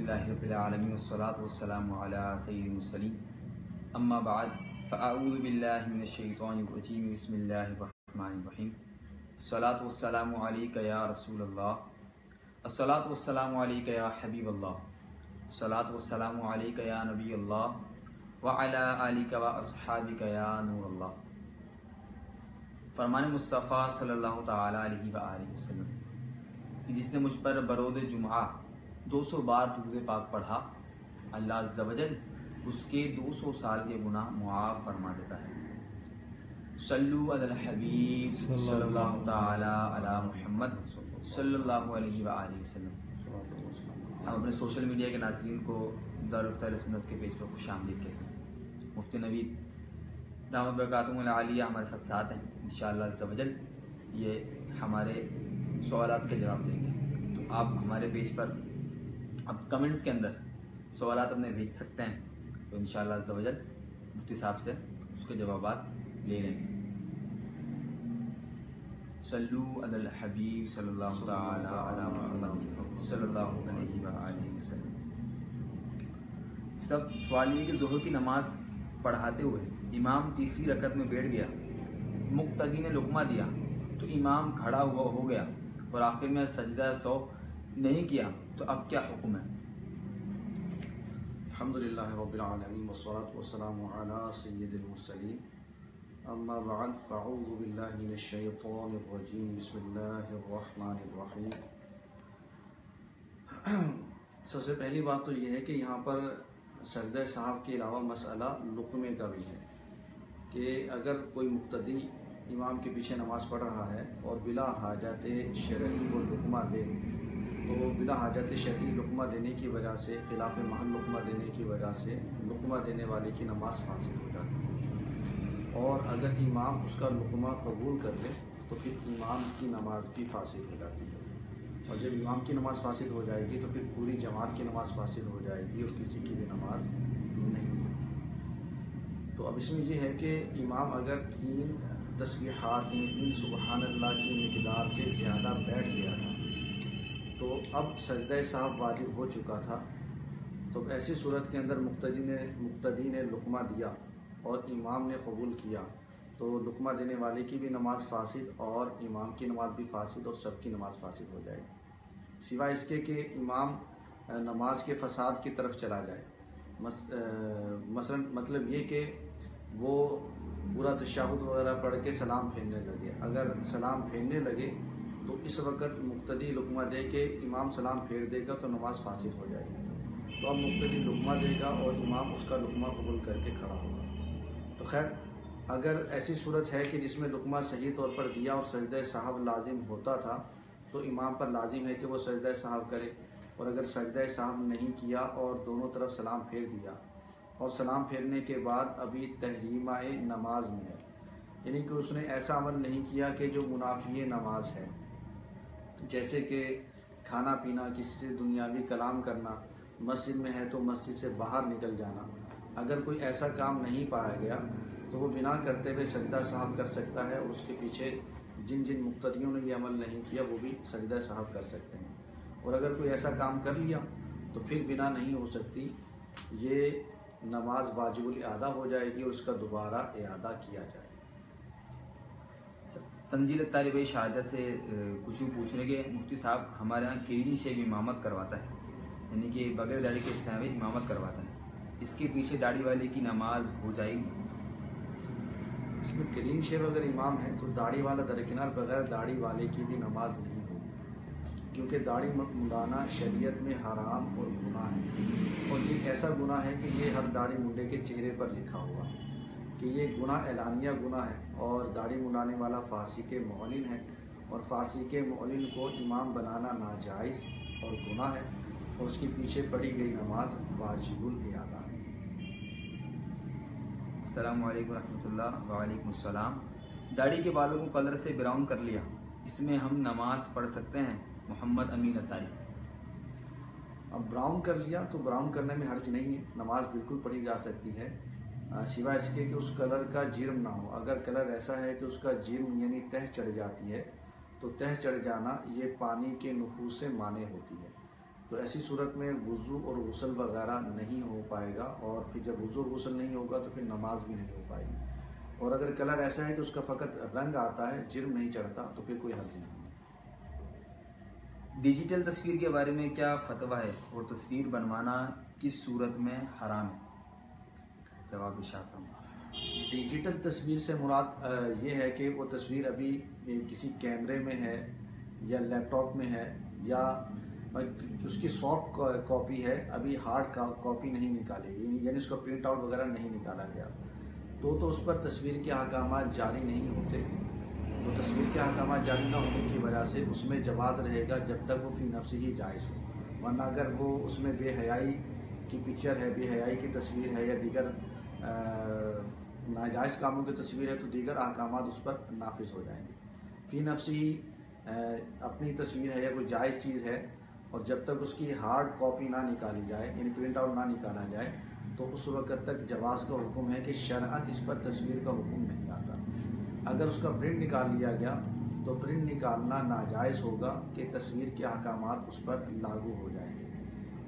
الحمدللہ رب العالمین والصلاة والسلام علی سید المرسلین اما بعد فاعوذ باللہ من الشیطان الرجیم بسم اللہ الرحمن الرحیم الصلاة والسلام علیک یا رسول اللہ الصلاة والسلام علیک یا حبیب اللہ الصلاة والسلام علیک یا نبی اللہ وعلی آلک و اصحابک یا نور اللہ۔ فرمان مصطفیٰ صلی اللہ تعالیٰ علیہ وآلہ وسلم، جس نے مجھ پر برود جمعہ 200 بار درود پاک پڑھا، اللہ عز و جل اس کے 200 سال کے گناہ معاف فرما دیتا ہے۔ صلو علی الحبیب صلی اللہ تعالیٰ علی محمد صلی اللہ علیہ وآلہ وسلم۔ ہم اپنے سوشل میڈیا کے ناظرین کو دارالفتہ سنت کے پیج پر خوش آمدید کہتے ہیں۔ مفتی نوید دامت برکاتہم العالیہ ہمارے ساتھ ہیں، انشاءاللہ عز و جل یہ ہمارے سوالات کے جواب دیں گے۔ تو آپ ہمارے پیج پر اب کمنٹس کے اندر سوالات اپنے بھیج سکتے ہیں، تو انشاءاللہ عز و جل مفتی صاحب سے اس کے جوابات لے لیں گے۔ صلو علی الحبیب صلی اللہ تعالی علی محمد صلی اللہ علیہ وآلہ وسلم۔ سب سوال یہ کہ ظہر کی نماز پڑھاتے ہوئے امام تیسری رکعت میں بیٹھ گیا، مقتدی نے لقمہ دیا تو امام کھڑا ہوا ہو گیا اور آخر میں سجدہ سہو نہیں کیا، تو اب کیا حکم ہے؟ الحمدللہ رب العالمین والصلاة والسلام علی سید المرسلین، اما بعد فاعوذ باللہ من الشیطان الرجیم، بسم اللہ الرحمن الرحیم۔ سب سے پہلی بات تو یہ ہے کہ یہاں پر سجدہ صاحب کے علاوہ مسئلہ لقمے کا بھی ہے کہ اگر کوئی مقتدی امام کے پیچھے نماز پڑھ رہا ہے اور بلا حاجت شرعی وہ لقمہ دے، تو بلا حاجت شرعی لقمہ دینے کی وجہ سے، خلاف محل لقمہ دینے کی وجہ سے لقمہ دینے والے کی نماز فاسد ہو جاتی ہے، اور اگر امام اس کا لقمہ قبول کر لے تو پھر امام کی نماز بھی فاسد ہو جاتی ہے، اور جب امام کی نماز فاسد ہو جائے گی تو پھر پوری جماعت کی نماز فاسد ہو جائے گی اور کسی کی بھی نماز نہیں ہوگی۔ تو اب اس میں یہ ہے کہ امام اگر 3 تسبیحات یعنی 3 سبحان اللہ کی مقدار سے زیادہ بیٹھ گیا تھا تو اب سجدہ صاحب واجب ہو چکا تھا، تو ایسی صورت کے اندر مقتدی نے لقمہ دیا اور امام نے قبول کیا، تو لقمہ دینے والے کی بھی نماز فاسد اور امام کی نماز بھی فاسد اور سب کی نماز فاسد ہو جائے گی، سوائے اس کے کہ امام نماز کے فساد کی طرف چلا جائے۔ مثلا مطلب یہ کہ وہ پورا تشہد وغیرہ پڑھ کے سلام پھیرنے لگے، اگر سلام پھیرنے لگے تو اس وقت مقتدی لقمہ دے کے امام سلام پھیر دے گا تو نماز فاسد ہو جائے گی، تو اب مقتدی لقمہ دے گا اور امام اس کا لقمہ قبول کر کے کھڑا ہوگا۔ تو خیر اگر ایسی صورت ہے کہ جس میں لقمہ صحیح طور پر دیا اور سجدہ صاحب لازم ہوتا تھا تو امام پر لازم ہے کہ وہ سجدہ صاحب کرے، اور اگر سجدہ صاحب نہیں کیا اور دونوں طرف سلام پھیر دیا اور سلام پھیرنے کے بعد ابھی تحریمہ نماز میں ہے، یعنی کہ اس نے ایسا عمل نہیں کیا کہ جو منافی نماز ہے، جیسے کہ کھانا پینا، کسی سے دنیاوی کلام کرنا، مسجد میں ہے تو مسجد سے باہر نکل جانا، اگر کوئی ایسا کام نہیں پایا گیا تو وہ بنا کرتے ہوئے سجدہ صاحب کر سکتا ہے، اور اس کے پیچھے جن مقتدیوں نے یہ عمل نہیں کیا وہ بھی سجدہ صاحب کر سکتے ہیں، اور اگر کوئی ایسا کام کر لیا تو پھر بنا نہیں ہو سکتی، یہ نماز واجب الاعادہ ہو جائے گی اور اس کا دوبارہ اعادہ کیا جائے۔ تنزیل طالب شارجہ سے کچھ پوچھنے کے مفتی صاحب ہمارے یہاں کلین شیو امامت کرواتا ہے، یعنی کہ بغیر داڑھی کے اسلامی امامت کرواتا ہے، اس کے پیچھے داڑھی والے کی نماز ہو جائے گی؟ اس میں کلین شیو اگر امام ہے تو داڑھی والا درکنار بغیر داڑھی والے کی بھی نماز نہیں ہوگی، کیونکہ داڑھی منڈانا شریعت میں حرام اور گناہ ہے، اور یہ ایک ایسا گناہ ہے کہ یہ ہر داڑھی منڈے کے چہرے پر لکھا ہوا ہے کہ یہ گناہ اعلانیہ گناہ ہے، اور داڑھی منڈانے والا فاسق معلن ہے، اور فاسق معلن کو امام بنانا ناجائز اور گناہ ہے، اور اس کے پیچھے پڑھی گئی نماز واجب الاعادہ ہے۔ السلام علیکم ورحمۃ اللہ۔ وعلیکم السلام۔ داڑھی کے بالوں کو کلر سے براؤن کر لیا، اس میں ہم نماز پڑھ سکتے ہیں؟ محمد امین عطائی۔ اب براؤن کر لیا تو براؤن کرنے میں حرج نہیں ہے، نماز بالکل پڑھی جا سکتی ہے، سوائے اس کے کہ اس کلر کا جرم نہ ہو۔ اگر کلر ایسا ہے کہ اس کا جرم یعنی تہ چڑھ جاتی ہے، تو تہ چڑھ جانا یہ پانی کے نفوذ سے مانع ہوتی ہے، تو ایسی صورت میں وضو اور غسل وغیرہ نہیں ہو پائے گا، اور پھر جب وضو اور غسل نہیں ہوگا تو پھر نماز بھی نہیں ہو پائے گی۔ اور اگر کلر ایسا ہے کہ اس کا فقط رنگ آتا ہے، جرم نہیں چڑھتا، تو پھر کوئی حرج نہیں۔ ڈیجیٹل تصویر کے بارے میں کیا فتویٰ ہے اور تصویر بنوانا کس صورت میں حرام ہے؟ جواب ارشاد فرمائیں۔ ڈیجیٹل تصویر سے مراد یہ ہے کہ وہ تصویر ابھی کسی کیمرے میں ہے یا لیپ ٹاپ میں ہے یا اس کی سافٹ کاپی ہے، ابھی ہارڈ کاپی نہیں نکالی گئی، یعنی اس کا پرنٹ آؤٹ وغیرہ نہیں نکالا گیا، تو اس پر تصویر کے احکامات جاری نہیں ہوتے۔ تو تصویر کے احکامات جاری نہ ہونے کی وجہ سے اس میں جواز رہے گا جب تک وہ فی نفسی ہی جائز ہو، ورنہ اگر وہ اس میں بے حیائی کی پکچر ہے، بے حیائی کی تصویر ہے یا دیگر ناجائز کاموں کی تصویر ہے، تو دیگر احکامات اس پر نافذ ہو جائیں گے۔ فی نفسی ہی اپنی تصویر ہے یا کوئی جائز چیز ہے، اور جب تک اس کی ہارڈ کاپی نہ نکالی جائے، یعنی پرنٹ آؤٹ نہ نکالا جائے، تو اس وقت تک جواز کا حکم ہے کہ شرعاً اس پر تصویر کا حکم نہیں آتا۔ اگر اس کا پرنٹ نکال لیا گیا تو پرنٹ نکالنا ناجائز ہوگا کہ تصویر کے احکامات اس پر لاگو ہو جائیں گے،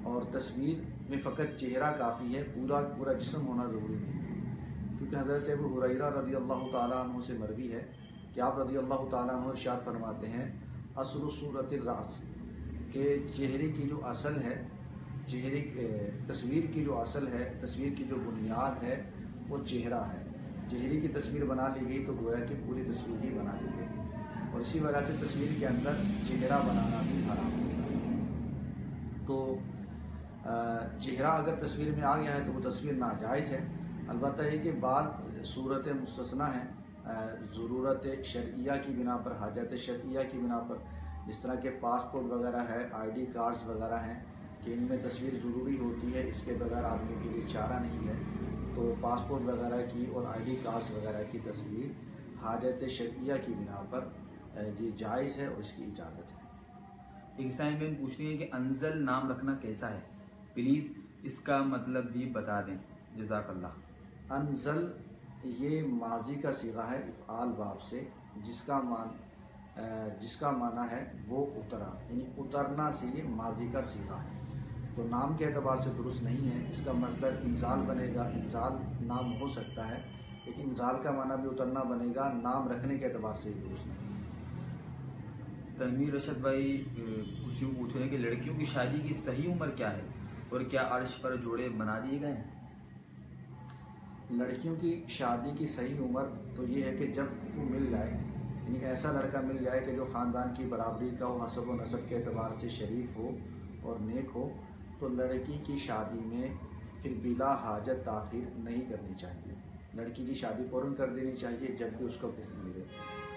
اور تصویر میں فقط چہرہ کافی ہے، پورا جسم ہونا ضروری نہیں ہے، کیونکہ حضرت ابو ہریرہ رضی اللہ تعالیٰ عنہ سے مروی ہے کہ آپ رضی اللہ تعالیٰ عنہ ارشاد فرماتے ہیں، اصل صورت الراس، کہ چہرے کی جو اصل ہے، تصویر کی جو اصل ہے، تصویر کی جو بنیاد ہے وہ چہرہ ہے۔ چہرے کی تصویر بنا لی گئی تو گویا کہ پوری تصویر ہی بنا لی گئی، اور اسی وجہ سے تصویر کے اندر چہرہ بنانا بھی حرام ہوتا ہے۔ تو چہرہ اگر تصویر میں آ گیا ہے تو وہ تصویر ناجائز ہے۔ البتہ یہ کہ بعض صورت مستثنیٰ ہیں، ضرورت شرعیہ کی بنا پر، حاجت شرعیہ کی بنا پر، جس طرح کہ پاسپورٹ وغیرہ ہے، آئی ڈی کارڈز وغیرہ ہیں کہ ان میں تصویر ضروری ہوتی ہے، اس کے بغیر آدمی کے لیے چارہ نہیں ہے، تو پاسپورٹ وغیرہ کی اور آئی ڈی کارڈز وغیرہ کی تصویر حاجت شرعیہ کی بنا پر یہ جائز ہے اور اس کی اجازت ہے۔ ایک سائن میں پوچھنی ہے کہ انزل نام رکھنا کیسا ہے، پلیز اس کا مطلب بھی بتا دیں، جزاک اللہ۔ انزل یہ ماضی کا صیغہ ہے افعال باب سے، جس کا معنی ہے وہ اترا، یعنی اترنا سے یہ ماضی کا صیغہ ہے، تو نام کے اعتبار سے درست نہیں ہے۔ اس کا مصدر انزال بنے گا، انزال نام ہو سکتا ہے لیکن انزال کا معنی بھی اترنا بنے گا، نام رکھنے کے اعتبار سے یہ درست نہیں ہے۔ تنویر رشد بھائی کچھ یوں پوچھ رہے ہیں کہ لڑکیوں کی شادی کی صحیح عمر کیا ہے اور کیا عرش پر جوڑے بنا دیے گئے ہیں؟ لڑکیوں کی شادی کی صحیح عمر تو یہ ہے کہ جب کفو مل جائے، یعنی ایسا لڑکا مل جائے کہ جو خاندان کی برابری کا ہو، حسب و نسب کے اعتبار سے شریف ہو اور نیک ہو، تو لڑکی کی شادی میں پھر بلا حاجت تاخیر نہیں کرنی چاہیے۔ لڑکی کی شادی فوراً کر دینی چاہیے جب بھی اس کا کفو ملے،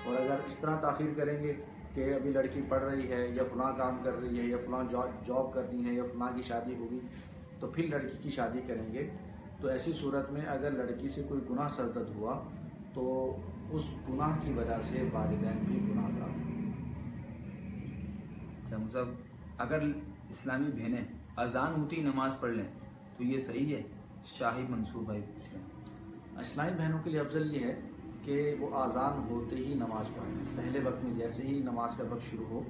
اور اگر اس طرح تاخیر کریں گے کہ ابھی لڑکی پڑھ رہی ہے یا فلاں کام کر رہی ہے یا فلاں جاب کرنی ہے یا فلاں کی شادی ہوگی تو پھر لڑکی کی شادی کریں گے، تو ایسی صورت میں اگر لڑکی سے کوئی گناہ سرزد ہوا تو اس گناہ کی وجہ سے والدین بھی گناہ گار ہوں۔ اچھا مصعب، اگر اسلامی بہنیں اذان ہوتی نماز پڑھ لیں تو یہ صحیح ہے؟ شاہد منصور بھائی پوچھ رہے ہیں۔ اسلامی بہنوں کے لیے افضل یہ ہے کہ وہ اذان ہوتے ہی نماز پڑھ لیں، پہلے وقت میں جیسے ہی نماز کا وقت شروع ہو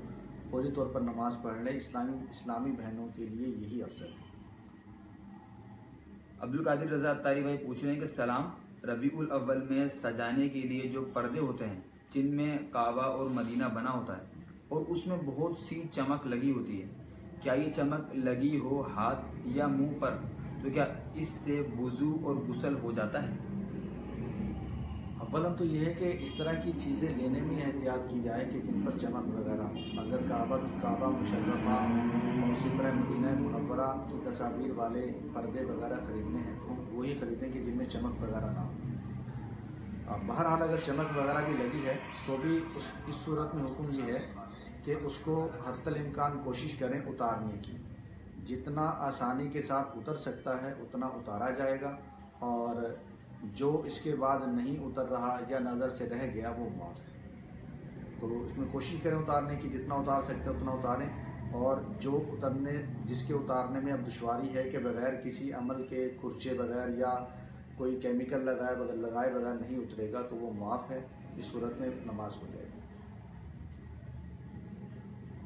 فوری طور پر نماز پڑھ لیں، اسلامی بہنوں کے لیے یہی افضل ہے۔ عبدالقادر رضا اتاری بھائی پوچھ رہے ہیں کہ سلام، ربیع الاول میں سجانے کے لیے جو پردے ہوتے ہیں جن میں کعبہ اور مدینہ بنا ہوتا ہے اور اس میں بہت سی چمک لگی ہوتی ہے، کیا یہ چمک لگی ہو ہاتھ یا منہ پر تو کیا اس سے وضو اور غسل ہو جاتا ہے؟ اولاً تو یہ ہے کہ اس طرح کی چیزیں لینے میں احتیاط کی جائے کہ جن پر چمک وغیرہ ہو۔ اگر کعبہ مشرفہ اور اسی طرح مدینہ منورہ کی تصاویر والے پردے وغیرہ خریدنے ہیں تو وہی خریدیں کہ جن میں چمک وغیرہ نہ ہو۔ بہرحال اگر چمک وغیرہ بھی لگی ہے تو بھی اس صورت میں حکم یہ ہے کہ اس کو حتی الامکان کوشش کریں اتارنے کی، جتنا آسانی کے ساتھ اتر سکتا ہے اتنا اتارا جائے گا، اور جو اس کے بعد نہیں اتر رہا یا نظر سے رہ گیا وہ معاف ہے۔ تو اس میں کوشش کریں اتارنے کی، جتنا اتار سکتے ہیں اتنا اتاریں، اور جس کے اتارنے میں اب دشواری ہے کہ بغیر کسی عمل کے کھرچے بغیر یا کوئی کیمیکل لگائے بغیر نہیں اترے گا تو وہ معاف ہے، اس صورت میں نماز ہو جائے گی۔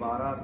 12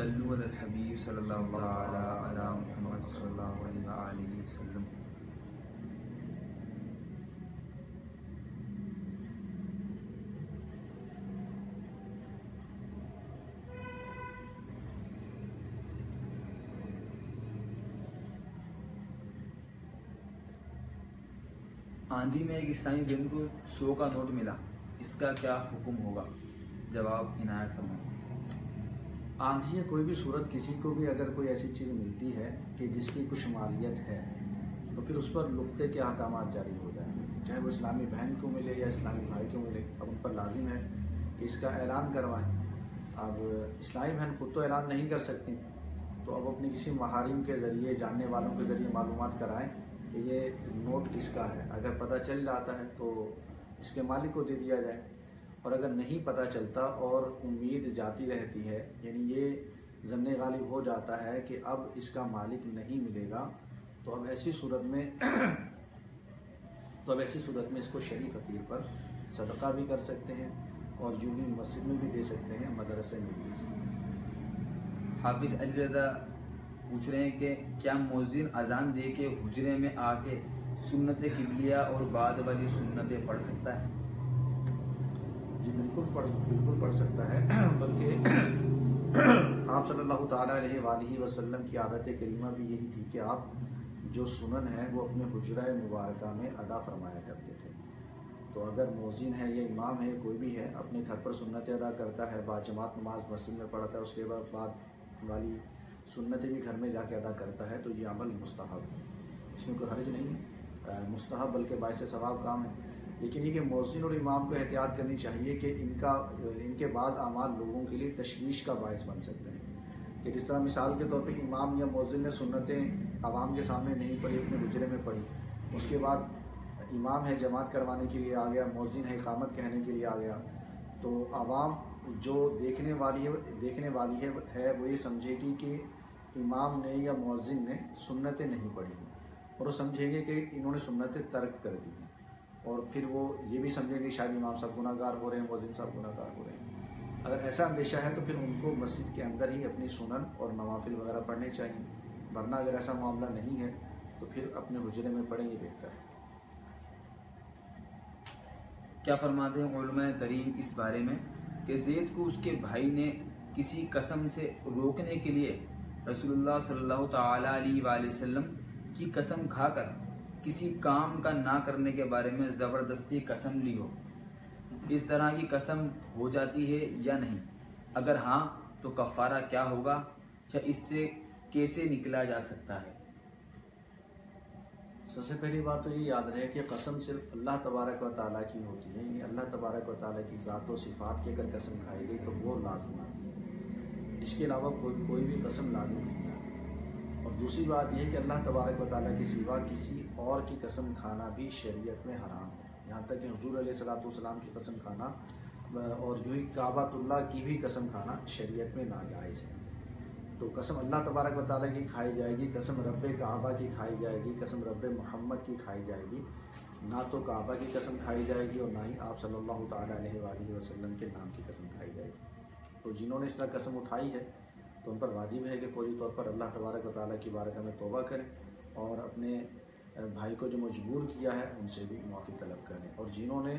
صلو علی الحبیب صلی اللہ تعالی علی محمد صلی اللہ علیہ وآلہ وسلم۔ آندھی میں ایک اسلامی بہن کو 100 کا نوٹ ملا، اس کا کیا حکم ہوگا؟ جواب عنایت فرمائیں۔ آندھی یا کوئی بھی صورت کسی کو بھی اگر کوئی ایسی چیز ملتی ہے کہ جس کی کچھ شمالیت ہے تو پھر اس پر لقطے کے احکامات جاری ہو جائیں، چاہے وہ اسلامی بہن کو ملے یا اسلامی بھائی کو ملے، اب ان پر لازم ہے کہ اس کا اعلان کروائیں۔ اب اسلامی بہن خود تو اعلان نہیں کر سکتی، تو اب اپنے کسی محارم کے ذریعے، جاننے والوں کے ذریعے معلومات کرائیں کہ یہ نوٹ کس کا ہے۔ اگر پتہ چل جاتا ہے تو اس کے مالک کو دے دیا جائے، اور اگر نہیں پتہ چلتا اور امید جاتی رہتی ہے، یعنی یہ ظن غالب ہو جاتا ہے کہ اب اس کا مالک نہیں ملے گا، تو اب ایسی صورت میں اس کو شریف فقیر پر صدقہ بھی کر سکتے ہیں، اور یوں ہی مسجد میں بھی دے سکتے ہیں، مدرسے میں بھی دے سکتے ہیں۔ حافظ علی رضا پوچھ رہے ہیں کہ کیا مؤذن اذان دے کے حجرے میں آ کے سنت قبلیہ اور بعد والی سنتیں پڑھ سکتا ہے؟ جی بالکل پڑھ سکتا ہے، بلکہ آپ صلی اللہ تعالیٰ علیہ وآلہ وسلم کی عادت کریمہ بھی یہی تھی کہ آپ جو سنن ہیں وہ اپنے حجرہ مبارکہ میں ادا فرمایا کرتے تھے۔ تو اگر مؤذن ہے یا امام ہے، کوئی بھی ہے، اپنے گھر پر سنتیں ادا کرتا ہے، باجماعت نماز مسجد میں پڑھتا ہے، اس کے بعد والی سنتیں بھی گھر میں جا کے ادا کرتا ہے، تو یہ عمل مستحب ہے، اس میں کوئی حرج نہیں ہے، مستحب بلکہ باعث ثواب کام ہے۔ لیکن یہ کہ مؤذن اور امام کو احتیاط کرنی چاہیے کہ ان کے بعض اعمال لوگوں کے لیے تشویش کا باعث بن سکتے ہیں، کہ جس طرح مثال کے طور پہ امام یا مؤذن نے سنتیں عوام کے سامنے نہیں پڑھی، اپنے حجرے میں پڑھی، اس کے بعد امام ہے جماعت کروانے کے لیے آ گیا، مؤذن ہے اقامت کہنے کے لیے آ گیا، تو عوام جو دیکھنے والی ہے وہ یہ سمجھے گی کہ امام نے یا مؤذن نے سنتیں نہیں پڑھی ہیں، اور وہ سمجھیں گے کہ انہوں نے سنتیں ترک کر دی ہیں، اور پھر وہ یہ بھی سمجھیں گے شاید امام صاحب گناہ گار ہو رہے ہیں، مؤذن صاحب گناہ گار ہو رہے ہیں۔ اگر ایسا اندیشہ ہے تو پھر ان کو مسجد کے اندر ہی اپنی سنن اور نوافل وغیرہ پڑھنے چاہیے، ورنہ اگر ایسا معاملہ نہیں ہے تو پھر اپنے حجرے میں پڑھیں یہ بہتر ہے۔ کیا فرماتے ہیں علماء کریم اس بارے میں کہ زید کو اس کے بھائی نے کسی قسم سے روکنے کے لیے رسول اللہ صلی اللہ تعالیٰ علیہ وآلہ وسلم کی قسم کھا کر کسی کام کا نہ کرنے کے بارے میں زبردستی قسم لی ہو، اس طرح کی قسم ہو جاتی ہے یا نہیں؟ اگر ہاں تو کفارہ کیا ہوگا، یا اس سے کیسے نکلا جا سکتا ہے؟ سب سے پہلی بات تو یہ یاد رہے کہ قسم صرف اللہ تبارک و تعالیٰ کی ہوتی ہے، یعنی اللہ تبارک و تعالیٰ کی ذات و صفات کی اگر قسم کھائی گئی تو وہ لازم آتی ہے، اس کے علاوہ کوئی بھی قسم لازم نہیں آتی۔ اور دوسری بات یہ ہے کہ اللہ تبارک و تعالیٰ کے سوا کسی اور کی قسم کھانا بھی شریعت میں حرام ہے، یہاں تک کہ حضور علیہ الصلوۃ والسلام کی قسم کھانا اور یوں ہی کعبۃ اللہ کی بھی قسم کھانا شریعت میں ناجائز ہے۔ تو قسم اللہ تبارک و تعالیٰ کی کھائی جائے گی، قسم رب کعبہ کی کھائی جائے گی، قسم رب محمد کی کھائی جائے گی، نہ تو کعبہ کی قسم کھائی جائے گی اور نہ ہی آپ صلی اللہ تعالیٰ علیہ وآلہ وسلم کے نام کی قسم کھائی جائے گی۔ تو جنہوں نے اس طرح قسم اٹھائی ہے تو ان پر واجب ہے کہ فوری طور پر اللہ تبارک و تعالیٰ کی بارگاہ میں توبہ کریں، اور اپنے بھائی کو جو مجبور کیا ہے ان سے بھی معافی طلب کریں، اور جنہوں نے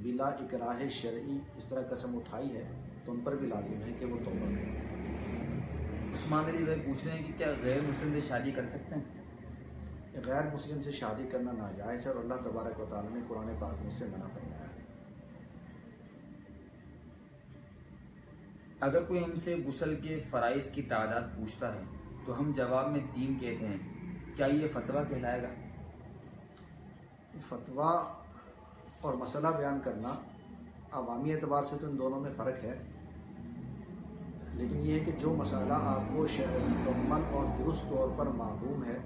بلا اکراہ شرعی اس طرح قسم اٹھائی ہے تو ان پر بھی لازم ہے کہ وہ توبہ کریں۔ عثمان علی بھائی پوچھ رہے ہیں کہ کیا غیر مسلم سے شادی کر سکتے ہیں؟ غیر مسلم سے شادی کرنا ناجائز ہے، اور اللہ تبارک و تعالیٰ نے قرآن پاک میں سے منع فرمایا ہے۔ اگر کوئی ہم سے غسل کے فرائض کی تعداد پوچھتا ہے تو ہم جواب میں 3 کہتے ہیں، کیا یہ فتویٰ کہلائے گا؟ فتویٰ اور مسئلہ بیان کرنا عوامی اعتبار سے تو ان دونوں میں فرق ہے، لیکن یہ ہے کہ جو مسئلہ آپ کو مکمل اور درست طور پر معلوم ہے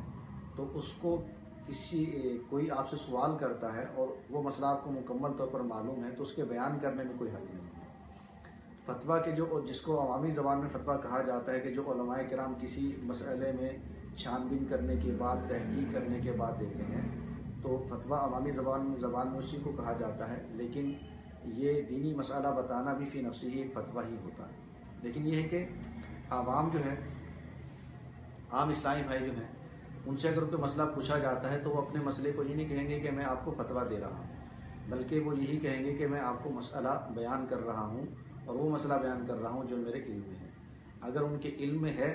تو اس کو کوئی آپ سے سوال کرتا ہے اور وہ مسئلہ آپ کو مکمل طور پر معلوم ہے تو اس کے بیان کرنے میں کوئی حرج نہیں ہے۔ فتویٰ کے جس کو عوامی زبان میں فتویٰ کہا جاتا ہے کہ جو علماء کرام کسی مسئلے میں چھان بین کرنے کے بعد، تحقیق کرنے کے بعد دیتے ہیں، تو فتویٰ عوامی زبان میں اسی کو کہا جاتا ہے، لیکن یہ دینی مسئلہ بتانا بھی فی نفسی ہی ایک فتویٰ ہی ہوتا ہے۔ لیکن یہ ہے کہ عوام جو ہے، عام اسلامی بھائی جو ہیں، ان سے اگر کوئی مسئلہ پوچھا جاتا ہے تو وہ اپنے مسئلے کو یہ نہیں کہیں گے کہ میں آپ کو فتویٰ دے رہا ہوں، بلکہ وہ یہی کہیں گے کہ میں آپ کو مسئلہ بیان کر رہا ہوں، اور وہ مسئلہ بیان کر رہا ہوں جو میرے علم میں ہے۔ اگر ان کے علم میں ہے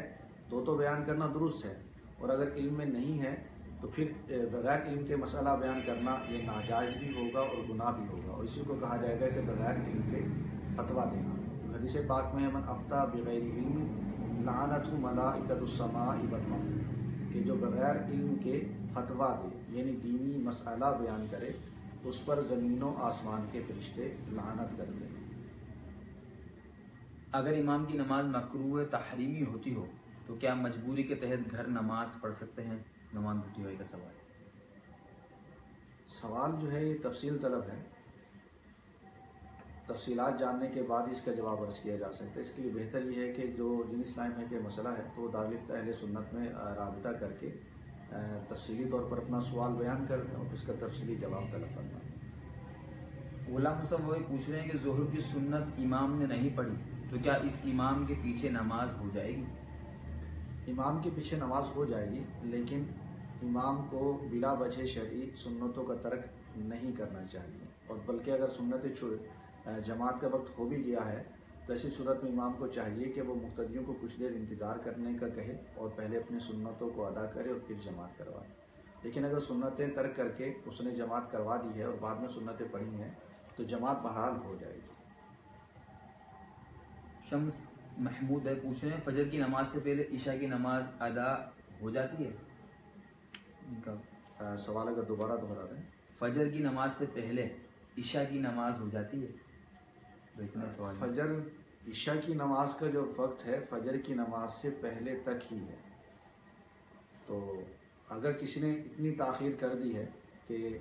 تو بیان کرنا درست ہے، اور اگر علم میں نہیں ہے تو پھر بغیر علم کے مسئلہ بیان کرنا یہ ناجائز بھی ہوگا اور گناہ بھی ہوگا، اور اسی کو کہا جائے گا کہ بغیر علم کے فتویٰ دینا۔ حدیث پاک میں ہے من افتیٰ بغیر علم لعنتہ ملائکۃ السماء والارض، کہ جو بغیر علم کے فتویٰ دے یعنی دینی مسئلہ بیان کرے اس پر زمین و آسمان کے فرشتے لعنت کرتے ہیں۔ اگر امام کی نماز مکروہ تحریمی ہوتی ہو تو کیا مجبوری کے تحت گھر نماز پڑھ سکتے ہیں؟ نعمان بھٹی بھائی کا سوال جو ہے یہ تفصیل طلب ہے، تفصیلات جاننے کے بعد اس کا جواب عرض کیا جا سکتا ہے۔ اس کے لیے بہتر یہ ہے کہ جو جن اسلام ہے کہ مسئلہ ہے تو وہ دارالفتہ اہل سنت میں رابطہ کر کے تفصیلی طور پر اپنا سوال بیان کر دیں اور اس کا تفصیلی جواب طلب کرنا۔ غلام صاحب وہی پوچھ رہے ہیں کہ ظہر کی سنت امام نے نہیں پڑھی تو کیا اس امام کے پیچھے نماز ہو جائے گی؟ امام کے پیچھے نماز ہو جائے گی، لیکن امام کو بلا وجہ شرعی سنتوں کا ترک نہیں کرنا چاہیے، اور بلکہ اگر سنت جماعت کا وقت ہو بھی گیا ہے تو ایسی صورت میں امام کو چاہیے کہ وہ مقتدیوں کو کچھ دیر انتظار کرنے کا کہے اور پہلے اپنی سنتوں کو ادا کرے اور پھر جماعت کروائے۔ لیکن اگر سنتیں ترک کر کے اس نے جماعت کروا دی ہے اور بعد میں سنتیں پڑھی ہیں تو جماعت بہرحال ہو جائے گی۔ شمس محمود ہے پوچھ رہے ہیں فجر کی نماز سے پہلے عشاء کی نماز ادا ہو جاتی ہے؟ ان کا سوال اگر دوبارہ دہرا دیں۔ فجر کی نماز سے پہلے عشاء کی نماز ہو جاتی ہے؟ فجر عشاء کی نماز کا جو وقت ہے فجر کی نماز سے پہلے تک ہی ہے، تو اگر کسی نے اتنی تاخیر کر دی ہے کہ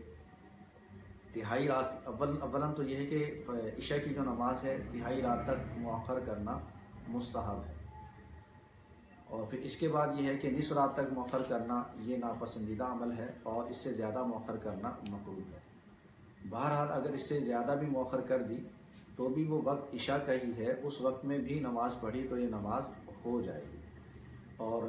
تہائی رات، اولاً تو یہ ہے کہ عشاء کی جو نماز ہے تہائی رات تک مؤخر کرنا مستحب ہے، اور پھر اس کے بعد یہ ہے کہ نصف رات تک مؤخر کرنا یہ ناپسندیدہ عمل ہے، اور اس سے زیادہ مؤخر کرنا مکروہ ہے۔ بہرحال اگر اس سے زیادہ بھی مؤخر کر دی تو بھی وہ وقت عشاء کا ہی ہے، اس وقت میں بھی نماز پڑھی تو یہ نماز ہو جائے گی، اور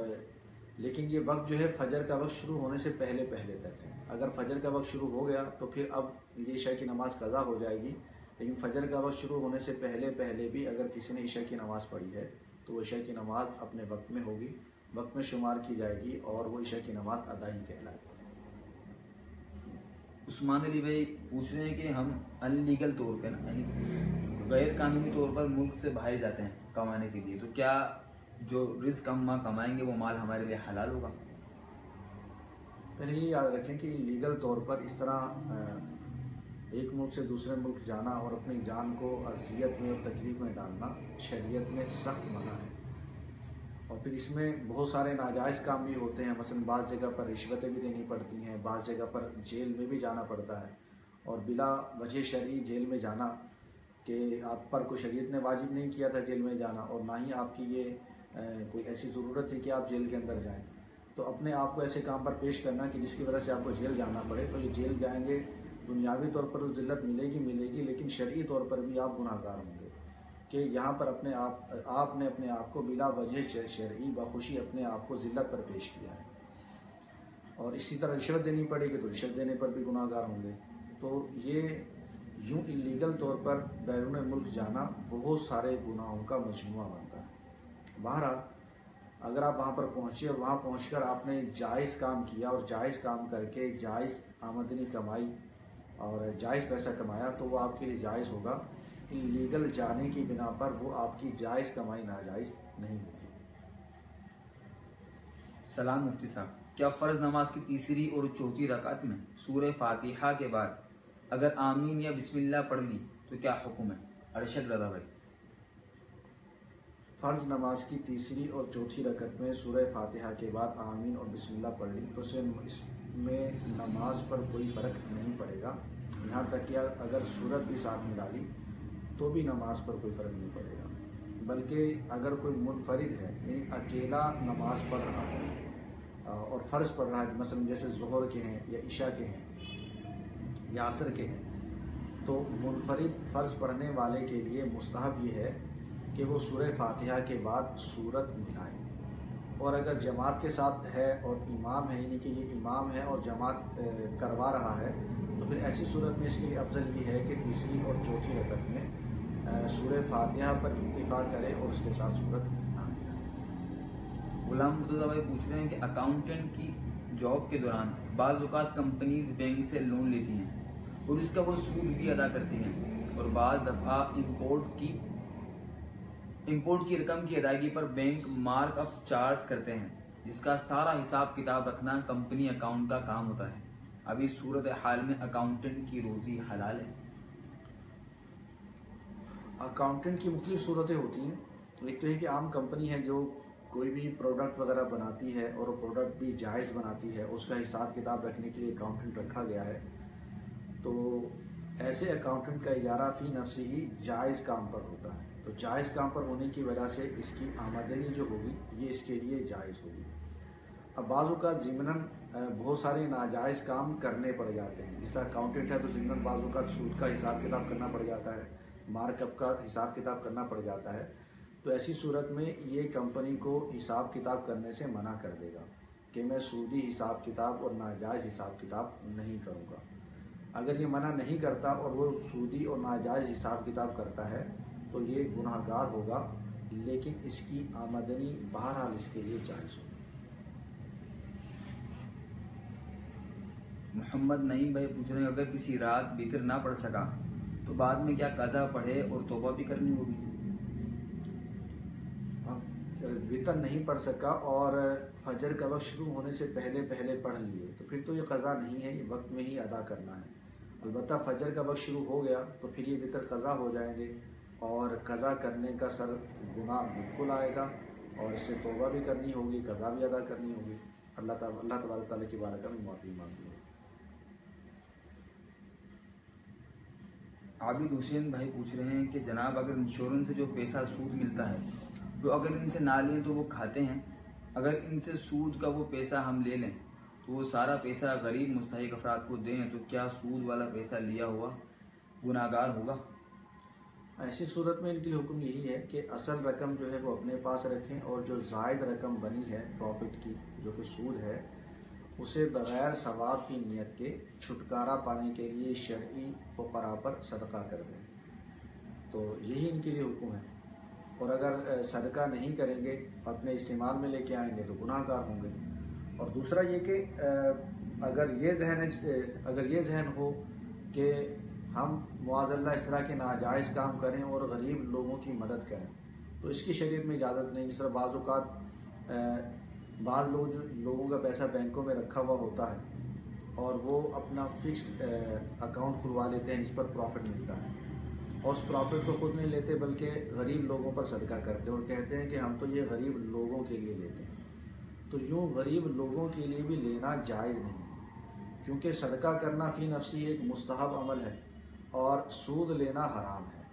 لیکن یہ وقت جو ہے فجر کا وقت شروع ہونے سے پہلے تک ہے۔ اگر فجر کا وقت شروع ہو گیا تو پھر اب یہ عشاء کی نماز قضا ہو جائے گی، لیکن فجر کا وقت شروع ہونے سے پہلے بھی اگر کسی نے عشاء کی نماز پڑھی ہے تو وہ عشاء کی نماز اپنے وقت میں ہوگی، وقت میں شمار کی جائے گی اور وہ عشاء کی نماز ادا ہی کہلائے گی۔ عثمان علی بھائی پوچھ رہے ہیں کہ ہم انلیگل طور پہ یعنی غیر قانونی طور پر ملک سے باہر جاتے ہیں کمانے کے لیے، تو کیا جو رزق ہم وہاں کمائیں گے وہ مال ہمارے لیے حلال ہوگا؟ پہلے یہ یاد رکھیں کہ لیگل طور پر اس طرح ایک ملک سے دوسرے ملک جانا اور اپنی جان کو اذیت میں اور تکلیف میں ڈالنا شریعت میں سخت منع ہے، اور پھر اس میں بہت سارے ناجائز کام بھی ہوتے ہیں، مثلا بعض جگہ پر رشوتیں بھی دینی پڑتی ہیں، بعض جگہ پر جیل میں بھی جانا پڑتا ہے، اور بلا وجہ شرعی جیل میں جانا کہ آپ پر کوئی شریعت نے واجب نہیں کیا تھا جیل میں جانا، اور نہ ہی آپ کی یہ کوئی ایسی ضرورت ہے کہ آپ جیل کے اندر جائیں، تو اپنے آپ کو ایسے کام پر پیش کرنا کہ جس کی وجہ سے آپ کو جیل جانا پڑے، تو یہ جیل جائیں گے دنیاوی طور پر ذلت ملے گی، لیکن شرعی طور پر بھی آپ گناہ گار ہوں گے کہ یہاں پر آپ نے اپنے آپ کو بلا وجہ شرعی بخوشی اپنے آپ کو ذلت پر پیش کیا ہے، اور اسی طرح رشوت دینی پڑے گی تو رشوت دینے پر بھی گناہ گار ہوں گے، تو یہ یوں انلیگل طور پر بیرون ملک جانا بہت سارے گناہوں کا مجموعہ بنتا ہے۔ بہرحال اگر آپ وہاں پر پہنچے اور وہاں پہنچ کر آپ نے جائز کام کیا اور جائز کام کر کے جائز آمدنی کمائی اور جائز پیسہ کمایا تو وہ آپ کے لیے جائز ہوگا، انلیگل جانے کی بنا پر وہ آپ کی جائز کمائی ناجائز نہیں ہوگی۔ سلام مفتی صاحب، کیا فرض نماز کی تیسری اور چوتھی رکعت میں سورہ فاتحہ کے بعد اگر آمین یا بسم اللہ پڑھ لی تو کیا حکم ہے؟ ارشد رضا بھائی۔ فرض نماز کی تیسری اور چوتھی رکعت میں سورہ فاتحہ کے بعد آمین اور بسم اللہ پڑھ لی تو اس میں نماز پر کوئی فرق نہیں پڑے گا، یہاں تک کہ اگر سورت بھی ساتھ میں ڈالی تو بھی نماز پر کوئی فرق نہیں پڑے گا، بلکہ اگر کوئی منفرد ہے یعنی اکیلا نماز پڑھ رہا ہے اور فرض پڑھ رہا ہے، مثلا جیسے ظہر کے ہیں یا عشاء کے ہیں یا عصر کے ہیں، تو منفرد فرض پڑھنے والے کے لیے مستحب یہ ہے کہ وہ سورہ فاتحہ کے بعد سورت ملائے، اور اگر جماعت کے ساتھ ہے اور امام ہے، یعنی کہ یہ امام ہے اور جماعت کروا رہا ہے، تو پھر ایسی صورت میں اس کے لیے افضل یہ ہے کہ تیسری اور چوتھی رکعت میں سورہ فاتحہ پر اکتفا کرے اور اس کے ساتھ سورت نہ ملائے۔ غلام مرتضیٰ بھائی پوچھ رہے ہیں کہ اکاؤنٹنٹ کی جاب کے دوران بعض اوقات کمپنیز بینک سے لون لیتی ہیں اور اس کا وہ سود بھی ادا کرتی ہیں، اور بعض دفعہ امپورٹ کی رقم کی ادائیگی پر بینک مارک اپ چارج کرتے ہیں، جس کا سارا حساب کتاب رکھنا کمپنی اکاؤنٹ کا کام ہوتا ہے۔ اب اس صورت حال میں اکاؤنٹنٹ کی روزی حلال ہے؟ اکاؤنٹنٹ کی مختلف صورتیں ہوتی ہیں۔ ایک تو ہے کہ عام کمپنی ہے جو کوئی بھی پروڈکٹ وغیرہ بناتی ہے اور وہ پروڈکٹ بھی جائز بناتی ہے، اس کا حساب کتاب رکھنے کے لیے اکاؤنٹنٹ رکھا گیا ہے، تو ایسے اکاؤنٹنٹ کا اجارہ فی نفسی ہی جائز کام پر ہوتا ہے، تو جائز کام پر ہونے کی وجہ سے اس کی آمدنی جو ہوگی یہ اس کے لیے جائز ہوگی۔ اب بعض اوقات ضمناً بہت سارے ناجائز کام کرنے پڑ جاتے ہیں، جس طرح اکاؤنٹنٹ ہے تو ضمناً بعض اوقات سود کا حساب کتاب کرنا پڑ جاتا ہے، مارک اپ کا حساب کتاب کرنا پڑ جاتا ہے، تو ایسی صورت میں یہ کمپنی کو حساب کتاب کرنے سے منع کر دے گا کہ میں سودی حساب کتاب اور ناجائز حساب کتاب نہیں کروں گا۔ اگر یہ منع نہیں کرتا اور وہ سودی اور ناجائز حساب کتاب کرتا ہے تو یہ گناہ گار ہوگا، لیکن اس کی آمدنی بہرحال اس کے لیے جائز ہوگی۔ محمد نعیم بھائی پوچھ رہے ہیں اگر کسی رات وتر نہ پڑھ سکا تو بعد میں کیا قضا پڑھے اور توبہ بھی کرنی ہوگی؟ وتر نہیں پڑھ سکا اور فجر کا وقت شروع ہونے سے پہلے پڑھ لیے تو پھر تو یہ قضا نہیں ہے، یہ وقت میں ہی ادا کرنا ہے۔ البتہ فجر کا وقت شروع ہو گیا تو پھر یہ وتر قضا ہو جائیں گے اور قضا کرنے کا سر گناہ بالکل آئے گا، اور اس سے توبہ بھی کرنی ہوگی، قضا بھی ادا کرنی ہوگی۔ اللہ تبارک تعالیٰ کی بارگاہ میں معافی مانگی ہے۔ عابد حسین بھائی پوچھ رہے ہیں کہ جناب اگر انشورنس سے جو پیسہ سود ملتا ہے تو اگر ان سے نہ لیں تو وہ کھاتے ہیں، اگر ان سے سود کا وہ پیسہ ہم لے لیں تو وہ سارا پیسہ غریب مستحق افراد کو دیں تو کیا سود والا پیسہ لیا ہوا گناہ گار ہوگا؟ ایسی صورت میں ان کے لیے حکم یہی ہے کہ اصل رقم جو ہے وہ اپنے پاس رکھیں، اور جو زائد رقم بنی ہے پروفٹ کی جو کہ سود ہے اسے بغیر ثواب کی نیت کے چھٹکارا پانے کے لیے شرعی فقراء پر صدقہ کر دیں، تو یہی ان کے لیے حکم ہے۔ اور اگر صدقہ نہیں کریں گے، اپنے استعمال میں لے کے آئیں گے تو گناہ گار ہوں گے۔ اور دوسرا یہ کہ اگر یہ ذہن ہو کہ ہم معاذ اللہ اس طرح کے ناجائز کام کریں اور غریب لوگوں کی مدد کریں تو اس کی شریعت میں اجازت نہیں۔ جس طرح بعض اوقات بعض لوگوں کا پیسہ بینکوں میں رکھا ہوا ہوتا ہے اور وہ اپنا فکسڈ اکاؤنٹ کھلوا لیتے ہیں جس پر پروفٹ ملتا ہے، اور اس پروفٹ کو خود نہیں لیتے بلکہ غریب لوگوں پر صدقہ کرتے ہیں اور کہتے ہیں کہ ہم تو یہ غریب لوگوں کے لیے لیتے ہیں۔ تو یوں غریب لوگوں کے لیے بھی لینا جائز نہیں، کیونکہ صدقہ کرنا فی نفسی ایک مستحب عمل ہے اور سود لینا حرام ہے،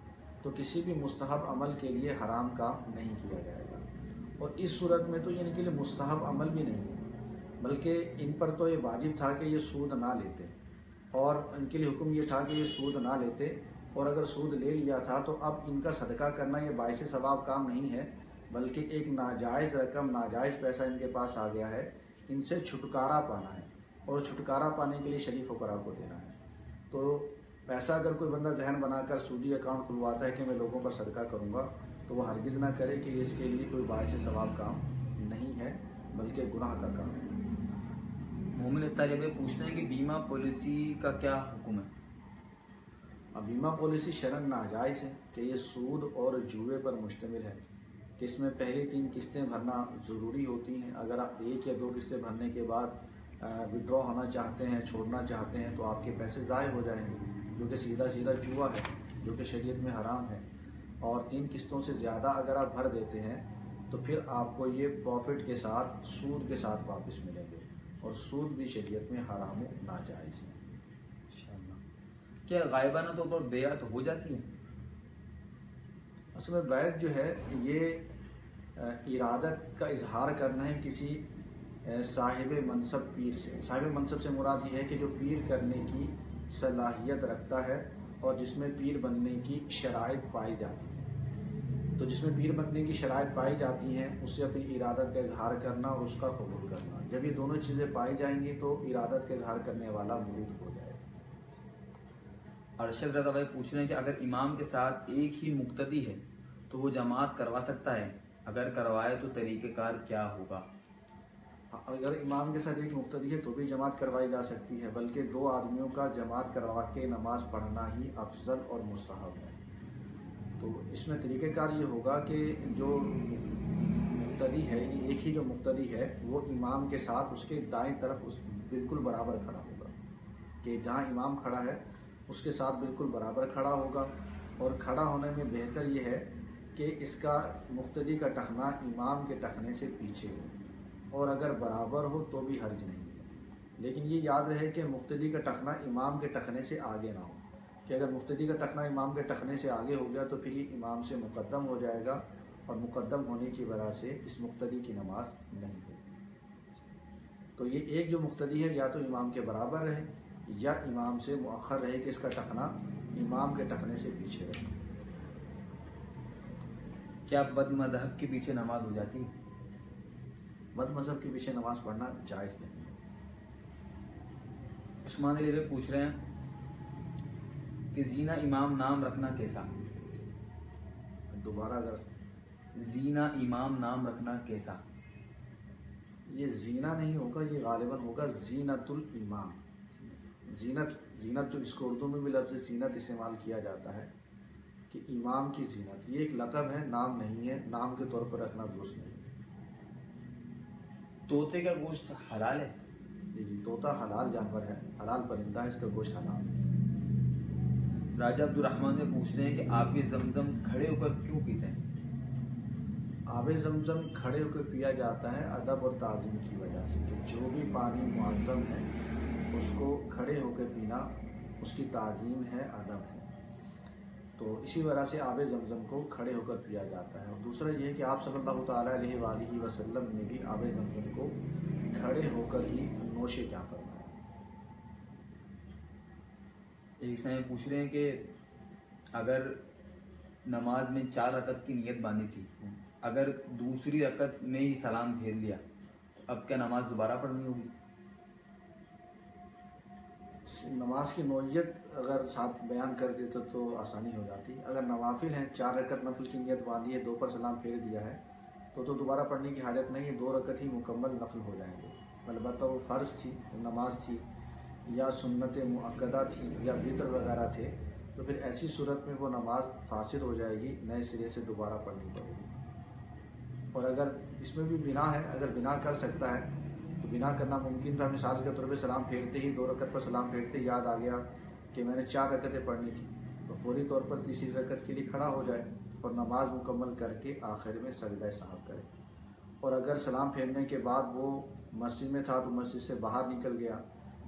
تو کسی بھی مستحب عمل کے لیے حرام کام نہیں کیا جائے گا۔ اور اس صورت میں تو یہ ان کے لیے مستحب عمل بھی نہیں ہے، بلکہ ان پر تو یہ واجب تھا کہ یہ سود نہ لیتے، اور ان کے لیے حکم یہ تھا کہ یہ سود نہ لیتے، اور اگر سود لے لیا تھا تو اب ان کا صدقہ کرنا یہ باعث ثواب کام نہیں ہے، بلکہ ایک ناجائز رقم، ناجائز پیسہ ان کے پاس آ گیا ہے، ان سے چھٹکارا پانا ہے، اور چھٹکارا پانے کے لیے شریف فقراء کو دینا ہے۔ تو ایسا اگر کوئی بندہ ذہن بنا کر سودی اکاؤنٹ کھلواتا ہے کہ میں لوگوں پر صدقہ کروں گا تو وہ ہرگز نہ کرے کہ اس کے لیے کوئی باعث ثواب کام نہیں ہے بلکہ گناہ کا کام ہے۔ مومن طالب پوچھتے ہیں کہ بیمہ پالیسی کا کیا حکم ہے؟ اب بیمہ پالیسی شرعاً ناجائز ہے کہ یہ سود اور جوئے پر مشتمل ہے کہ اس میں پہلی 3 قسطیں بھرنا ضروری ہوتی ہیں۔ اگر آپ 1 یا 2 قسطیں بھرنے کے بعد وڈرا ہونا چاہتے ہیں، چھوڑنا چاہتے ہیں تو آپ کے پیسے ضائع ہو جائیں گے، جو کہ سیدھا جوا ہے، جو کہ شریعت میں حرام ہے۔ اور 3 قسطوں سے زیادہ اگر آپ بھر دیتے ہیں تو پھر آپ کو یہ پروفٹ کے ساتھ سود کے ساتھ واپس ملیں گے، اور سود بھی شریعت میں حرام و ناجائز ہے۔ کیا غائبانہ طور پر بیعت ہو جاتی ہے؟ اصل میں بیعت جو ہے یہ ارادت کا اظہار کرنا ہے کسی صاحب منصب پیر سے۔ صاحب منصب سے مراد یہ ہے کہ جو پیر کرنے کی صلاحیت رکھتا ہے اور جس میں پیر بننے کی شرائط پائی جاتی ہے۔ تو جس میں پیر بننے کی شرائط پائی جاتی ہیں اس سے اپنی ارادت کا اظہار کرنا اور اس کا قبول کرنا، جب یہ دونوں چیزیں پائی جائیں گی تو ارادت کا اظہار کرنے والا مرید ہو جائے گا۔ ارشد رضا بھائی پوچھ رہے ہیں کہ اگر امام کے ساتھ ایک ہی مقتدی ہے تو وہ جماعت کروا سکتا ہے؟ اگر کروائے تو طریقہ کار کیا ہوگا؟ اگر امام کے ساتھ ایک مقتدی ہے تو بھی جماعت کروائی جا سکتی ہے، بلکہ دو آدمیوں کا جماعت کروا کے نماز پڑھنا ہی افضل اور مستحب ہے۔ تو اس میں طریقہ کار یہ ہوگا کہ جو مقتدی ہے، یعنی ایک ہی جو مقتدی ہے وہ امام کے ساتھ اس کے دائیں طرف بالکل برابر کھڑا ہوگا، کہ جہاں امام کھڑا ہے اس کے ساتھ بالکل برابر کھڑا ہوگا، اور کھڑا ہونے میں بہتر یہ ہے کہ اس کا مقتدی کا ٹخنا امام کے ٹخنے سے پیچھے ہو، اور اگر برابر ہو تو بھی حرج نہیں ہے، لیکن یہ یاد رہے کہ مقتدی کا ٹخنا امام کے ٹخنے سے آگے نہ ہو، کہ اگر مقتدی کا ٹخنا امام کے ٹخنے سے آگے ہو گیا تو پھر یہ امام سے مقدم ہو جائے گا، اور مقدم ہونے کی وجہ سے اس مقتدی کی نماز نہیں ہوگی۔ تو یہ ایک جو مقتدی ہے یا تو امام کے برابر رہے یا امام سے مؤخر رہے کہ اس کا ٹخنا امام کے ٹخنے سے پیچھے رہے۔ کیا بد مذہب کے پیچھے نماز ہو جاتی ہے؟ بد مذہب کے پیچھے نماز پڑھنا جائز نہیں۔ عثمان علی بھائی پوچھ رہے ہیں کہ زینہ امام نام رکھنا کیسا؟ دوبارہ اگر زینہ امام نام رکھنا کیسا؟ یہ زینہ نہیں ہوگا، یہ غالباً ہوگا زینت الامام۔ زینت جو اس کو اردو میں بھی لفظ زینت استعمال کیا جاتا ہے کہ امام کی زینت، یہ ایک لقب ہے، نام نہیں ہے، نام کے طور پر رکھنا درست نہیں ہے۔ طوطے کا گوشت حلال ہے؟ جی، طوطا حلال جانور ہے، حلال پرندہ ہے، اس کا گوشت حلال ہے۔ راجہ عبد الرحمن سے پوچھ رہے ہیں کہ آب زمزم کھڑے ہو کر کیوں پیتے ہیں؟ آب زمزم کھڑے ہو کر پیا جاتا ہے ادب اور تعظیم کی وجہ سے، کہ جو بھی پانی معظم ہے اس کو کھڑے ہو کے پینا اس کی تعظیم ہے، ادب ہے، تو اسی وجہ سے آب زمزم کو کھڑے ہو کر پیا جاتا ہے۔ اور دوسرا یہ ہے کہ آپ صلی اللہ تعالیٰ علیہ وآلہ وسلم نے بھی آب زمزم کو کھڑے ہو کر ہی نوش جاں فرمایا۔ ایک سامع پوچھ رہے ہیں کہ اگر نماز میں 4 رکعت کی نیت باندھی تھی، اگر دوسری رکعت میں ہی سلام پھیر لیا تو اب کیا نماز دوبارہ پڑھنی ہوگی؟ نماز کی نوعیت اگر ساتھ بیان کر دیتے تو آسانی ہو جاتی۔ اگر نوافل ہیں، 4 رکعت نفل کی نیت باندھی ہے، 2 پر سلام پھیر دیا ہے تو دوبارہ پڑھنے کی حاجت نہیں ہے، 2 رکعت ہی مکمل نفل ہو جائیں گے۔ البتہ وہ فرض تھی، نماز تھی، یا سنت مؤکدہ تھی، یا وتر وغیرہ تھے، تو پھر ایسی صورت میں وہ نماز فاسد ہو جائے گی، نئے سرے سے دوبارہ پڑھنی پڑے گی۔ اور اگر اس میں بھی بنا ہے، اگر بنا کر سکتا ہے تو بنا کرنا ممکن تھا، مثال کے طور پہ سلام پھیرتے ہی 2 رکعت پر سلام پھیرتے ہی یاد آ گیا کہ میں نے 4 رکعتیں پڑھنی تھی، تو فوری طور پر تیسری رکعت کے لیے کھڑا ہو جائے اور نماز مکمل کر کے آخر میں سجدہ سہو کرے۔ اور اگر سلام پھیرنے کے بعد وہ مسجد میں تھا تو مسجد سے باہر نکل گیا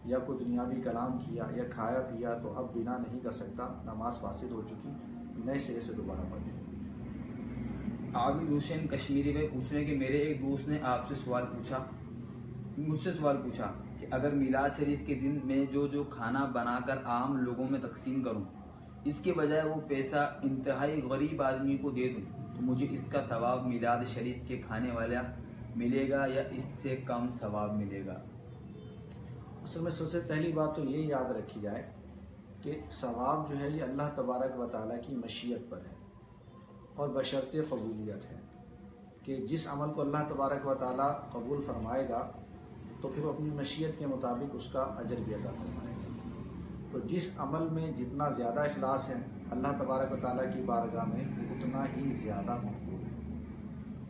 یا کوئی دنیاوی کلام کیا یا کھایا پیا تو اب بنا نہیں کر سکتا، نماز فاسد ہو چکی، نئے سرے سے دوبارہ پڑھنی۔ عابد حسین کشمیری میں پوچھ رہے ہیں کہ میرے ایک دوست نے آپ سے مجھ سے سوال پوچھا کہ اگر میلاد شریف کے دن میں جو کھانا بنا کر عام لوگوں میں تقسیم کروں، اس کے بجائے وہ پیسہ انتہائی غریب آدمی کو دے دوں تو مجھے اس کا ثواب میلاد شریف کے کھانے والا ملے گا یا اس سے کم ثواب ملے گا؟ اصل میں سب سے پہلی بات تو یہ یاد رکھی جائے کہ ثواب جو ہے یہ اللہ تبارک و تعالیٰ کی مشیت پر ہے اور بشرط قبولیت ہے، کہ جس عمل کو اللہ تبارک و تعالیٰ قبول فرمائے گا تو پھر وہ اپنی مشیت کے مطابق اس کا اجر بھی عطا فرمائے گا۔ تو جس عمل میں جتنا زیادہ اخلاص ہے اللہ تبارک و تعالیٰ کی بارگاہ میں اتنا ہی زیادہ مقبول ہے۔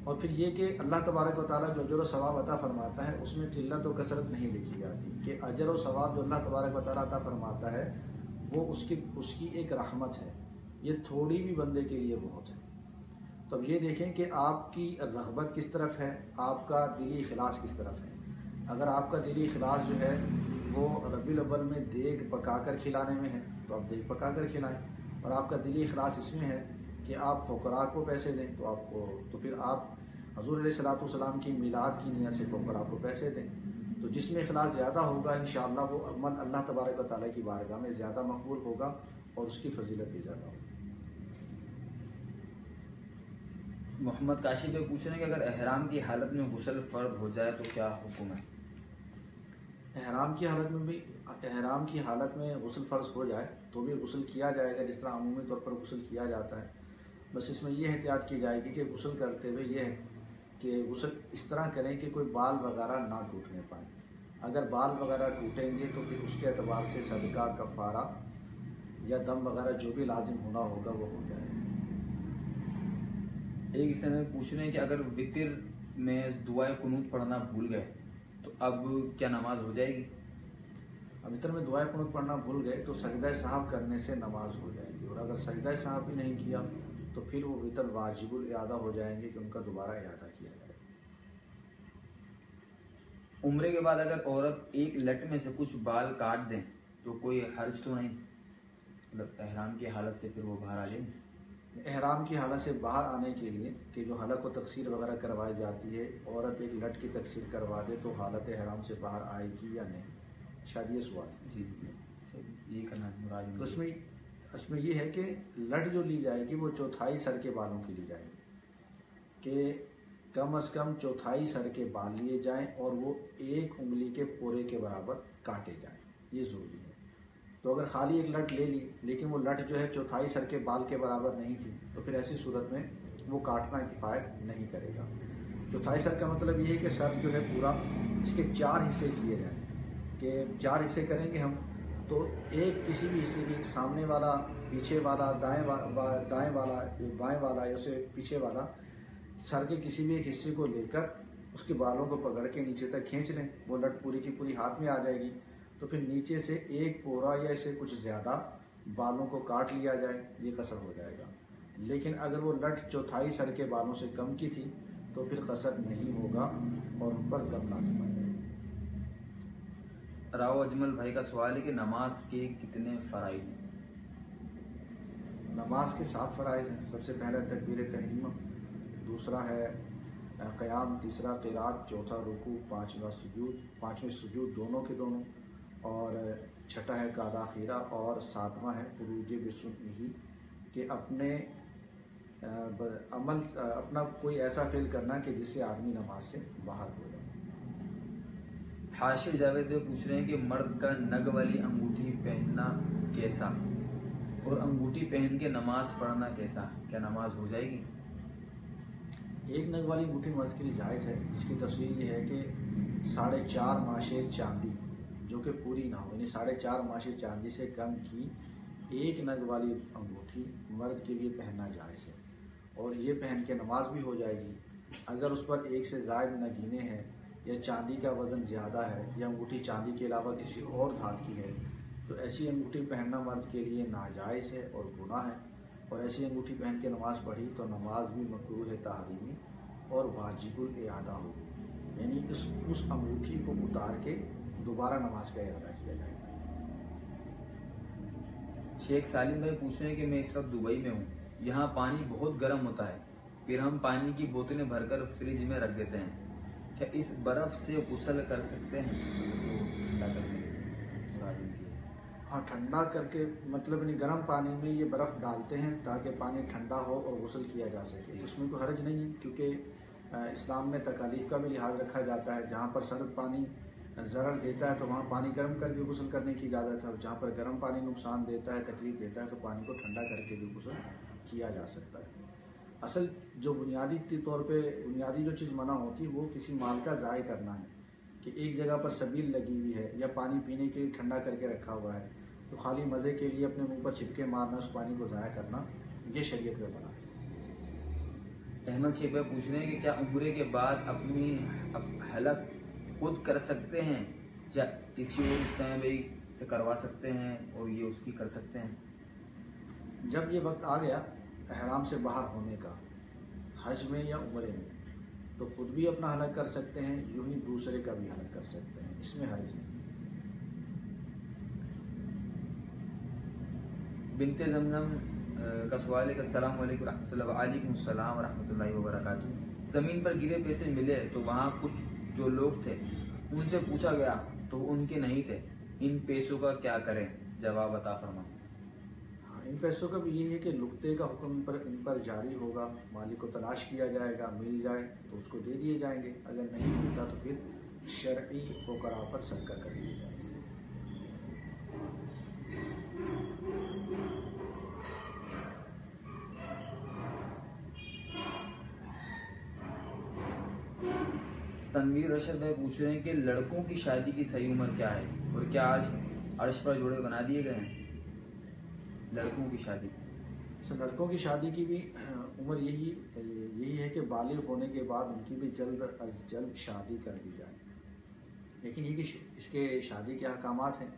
اور پھر یہ کہ اللہ تبارک و تعالیٰ جو اجر و ثواب عطا فرماتا ہے اس میں قلت و کثرت نہیں دیکھی جاتی، کہ اجر و ثواب جو اللہ تبارک و تعالیٰ عطا فرماتا ہے وہ اس کی ایک رحمت ہے، یہ تھوڑی بھی بندے کے لیے بہت ہے۔ تو اب یہ دیکھیں کہ آپ کی رغبت کس طرف ہے، آپ کا دلی اخلاص کس طرف ہے۔ اگر آپ کا دلی اخلاص جو ہے وہ ربیع الاول میں دیگ پکا کر کھلانے میں ہے تو آپ دیگ پکا کر کھلائیں، اور آپ کا دلی اخلاص اس میں ہے کہ آپ فقراء کو پیسے دیں تو پھر آپ حضور علیہ الصلوۃ والسلام کی میلاد کی نیت سے فقراء کو پیسے دیں۔ تو جس میں اخلاص زیادہ ہوگا انشاءاللہ وہ عمل اللہ تبارک و تعالیٰ کی بارگاہ میں زیادہ مقبول ہوگا اور اس کی فضیلت بھی زیادہ ہوگی۔ محمد کاشی پہ پوچھ رہے ہیں کہ اگر احرام کی حالت میں غسل فرض ہو جائے تو کیا حکم ہے؟ احرام کی حالت میں غسل فرض ہو جائے تو بھی غسل کیا جائے گا، جس طرح عمومی طور پر غسل کیا جاتا ہے. بس اس میں یہ احتیاط کی جائے گی کہ غسل کرتے ہوئے یہ ہے کہ غسل اس طرح کریں کہ کوئی بال وغیرہ نہ ٹوٹنے پائیں. اگر بال وغیرہ ٹوٹیں گے تو پھر اس کے اعتبار سے صدقہ، کفارہ یا دم وغیرہ جو بھی لازم ہونا ہوگا وہ ہو جائے گا. ایک اس میں پوچھ رہے ہیں کہ اگر وطر میں دعائے قنوت پڑھنا بھول گئے تو اب کیا نماز ہو جائے گی؟ وطر میں دعائے قنوت پڑھنا بھول گئے تو سجدہ سہو کرنے سے نماز ہو جائے گی، اور اگر سجدہ سہو بھی نہیں کیا تو پھر وہ وطر واجب الاعادہ ہو جائیں گے کہ ان کا دوبارہ اعادہ کیا جائے. عمرے کے بعد اگر عورت ایک لٹ میں سے کچھ بال کاٹ دیں تو کوئی حرج تو نہیں؟ مطلب احرام کی حالت سے پھر وہ باہر آ جائیں؟ احرام کی حالت سے باہر آنے کے لیے کہ جو حلق و تقصیر وغیرہ کروائی جاتی ہے، عورت ایک لٹ کی تقصیر کروا دے تو حالت احرام سے باہر آئے گی یا نہیں؟ شاید یہ سوال ہے. جی یہ کرنا مراد. تو اس میں یہ ہے کہ لٹ جو لی جائے گی وہ چوتھائی سر کے بالوں کی لی جائے گی، کہ کم از کم چوتھائی سر کے بال لیے جائیں اور وہ ایک انگلی کے پورے کے برابر کاٹے جائیں. یہ ضروری ہے. تو اگر خالی ایک لٹ لے لی لیکن وہ لٹ جو ہے چوتھائی سر کے بال کے برابر نہیں تھی تو پھر ایسی صورت میں وہ کاٹنا کفایت نہیں کرے گا. چوتھائی سر کا مطلب یہ ہے کہ سر جو ہے پورا اس کے 4 حصے کیے جائیں، کہ 4 حصے کریں گے ہم تو ایک کسی بھی حصے کی، سامنے والا، پیچھے والا، دائیں والا، بائیں والا یا اسے پیچھے والا، سر کے کسی بھی ایک حصے کو لے کر اس کے بالوں کو پکڑ کے نیچے تک کھینچ لیں. وہ لٹ پوری کی پوری ہاتھ میں آ جائے گی تو پھر نیچے سے ایک پورا یا اس سے کچھ زیادہ بالوں کو کاٹ لیا جائے، یہ قصر ہو جائے گا. لیکن اگر وہ لٹ چوتھائی سر کے بالوں سے کم کی تھی تو پھر قصر نہیں ہوگا اور ان پر دم لازم آ جائے گا. راؤ اجمل بھائی کا سوال ہے کہ نماز کے کتنے فرائض ہیں؟ نماز کے 7 فرائض ہیں. سب سے پہلا تکبیر تحریمہ، دوسرا ہے قیام، تیسرا قرات، چوتھا رکوع، پانچویں سجود دونوں کے دونوں، اور چھٹا ہے قاعدہ خیرہ، اور 7واں ہے خروج بسنہ، کہ اپنا کوئی ایسا فعل کرنا کہ جس سے آدمی نماز سے باہر ہو جائے. حاشر جاوید پوچھ رہے ہیں کہ مرد کا نگ والی انگوٹھی پہننا کیسا اور انگوٹھی پہن کے نماز پڑھنا کیسا، کیا نماز ہو جائے گی؟ ایک نگ والی انگوٹھی مرد کے لیے جائز ہے، جس کی تفصیل یہ ہے کہ 4.5 ماشے چاندی جو کہ پوری نہ ہو، یعنی 4.5 ماشے چاندی سے کم کی ایک نگ والی انگوٹھی مرد کے لیے پہننا جائز ہے، اور یہ پہن کے نماز بھی ہو جائے گی. اگر اس پر ایک سے زائد نگینے ہیں یا چاندی کا وزن زیادہ ہے یا انگوٹھی چاندی کے علاوہ کسی اور دھات کی ہے تو ایسی انگوٹھی پہننا مرد کے لیے ناجائز ہے اور گناہ ہے، اور ایسی انگوٹھی پہن کے نماز پڑھی تو نماز بھی مکروہ تحریمی اور واجب الاعادہ ہوگی، یعنی اس انگوٹھی کو اتار کے دوبارہ نماز کا اعادہ کیا جائے گا. شیخ سالم بھائی پوچھ رہے ہیں کہ میں اس وقت دبئی میں ہوں، یہاں پانی بہت گرم ہوتا ہے، پھر ہم پانی کی بوتلیں بھر کر فریج میں رکھ دیتے ہیں، کیا اس برف سے غسل کر سکتے ہیں؟ ہاں، ٹھنڈا کر کے مطلب یعنی گرم پانی میں یہ برف ڈالتے ہیں تاکہ پانی ٹھنڈا ہو اور غسل کیا جا سکے. اس میں کوئی حرج نہیں ہے، کیونکہ اسلام میں تکالیف کا بھی لحاظ رکھا جاتا ہے. جہاں پر سرد پانی ضرر دیتا ہے تو وہاں پانی گرم کر کے غسل کرنے کی اجازت ہے، اور جہاں پر گرم پانی نقصان دیتا ہے، تکلیف دیتا ہے، تو پانی کو ٹھنڈا کر کے بھی غسل کیا جا سکتا ہے. اصل جو بنیادی طور پہ بنیادی جو چیز منع ہوتی ہے وہ کسی مال کا ضائع کرنا ہے، کہ ایک جگہ پر سبیل لگی ہوئی ہے یا پانی پینے کے لیے ٹھنڈا کر کے رکھا ہوا ہے تو خالی مزے کے لیے اپنے منہ پر چھپکے مارنا، اس پانی کو ضائع کرنا، یہ شریعت میں منع ہے. احمد شیخ بھائی پوچھ رہے ہیں کہ کیا عمرے کے بعد اپنی حلق خود کر سکتے ہیں یا کسی اور اسلام بھائی سے کروا سکتے ہیں اور یہ اس کی کر سکتے ہیں؟ جب یہ وقت آ گیا احرام سے باہر ہونے کا، حج میں یا عمرے میں، تو خود بھی اپنا حلق کر سکتے ہیں، یوں ہی دوسرے کا بھی حلق کر سکتے ہیں، اس میں حرج نہیں. بنت زمزم کا سوال ہے کہ السلام علیکم ورحمۃ اللہ. وعلیکم السلام ورحمۃ اللہ وبرکاتہ. زمین پر گرے پیسے ملے تو وہاں کچھ جو لوگ تھے ان سے پوچھا گیا تو وہ ان کے نہیں تھے، ان پیسوں کا کیا کریں؟ جواب عطا فرمائیں. ان پیسوں کا بھی یہ ہے کہ لقطے کا حکم ان پر جاری ہوگا، مالک کو تلاش کیا جائے گا، مل جائے تو اس کو دے دیے جائیں گے، اگر نہیں ملتا تو پھر شرعی فقراء پر صدقہ کر دیا جائے گا۔ تنویر رشد بھائی پوچھ رہے ہیں کہ لڑکوں کی شادی کی صحیح عمر کیا ہے، اور کیا آج عرش پر جوڑے بنا دیے گئے ہیں؟ لڑکوں کی شادی، لڑکوں کی شادی کی بھی عمر یہی ہے کہ بالغ ہونے کے بعد ان کی بھی جلد از جلد شادی کر دی جائے، لیکن یہ کہ اس کے شادی کے احکامات ہیں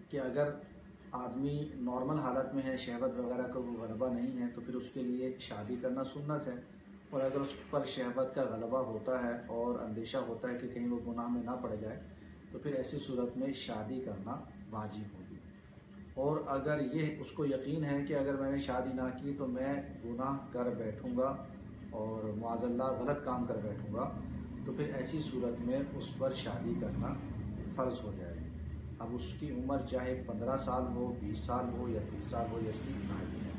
کہ اگر آدمی نارمل حالت میں ہے، شہوت وغیرہ کا کوئی غلبہ نہیں ہے، تو پھر اس کے لیے شادی کرنا سنت ہے، اور اگر اس پر شہوت کا غلبہ ہوتا ہے اور اندیشہ ہوتا ہے کہ کہیں وہ گناہ میں نہ پڑ جائے، تو پھر ایسی صورت میں شادی کرنا واجب ہوگی۔ اور اگر یہ اس کو یقین ہے کہ اگر میں نے شادی نہ کی تو میں گناہ کر بیٹھوں گا اور معاذ اللہ غلط کام کر بیٹھوں گا، تو پھر ایسی صورت میں اس پر شادی کرنا فرض ہو جائے گی۔ اب اس کی عمر چاہے 15 سال ہو، 20 سال ہو یا 30 سال ہو، یا اس کی شادی ہے،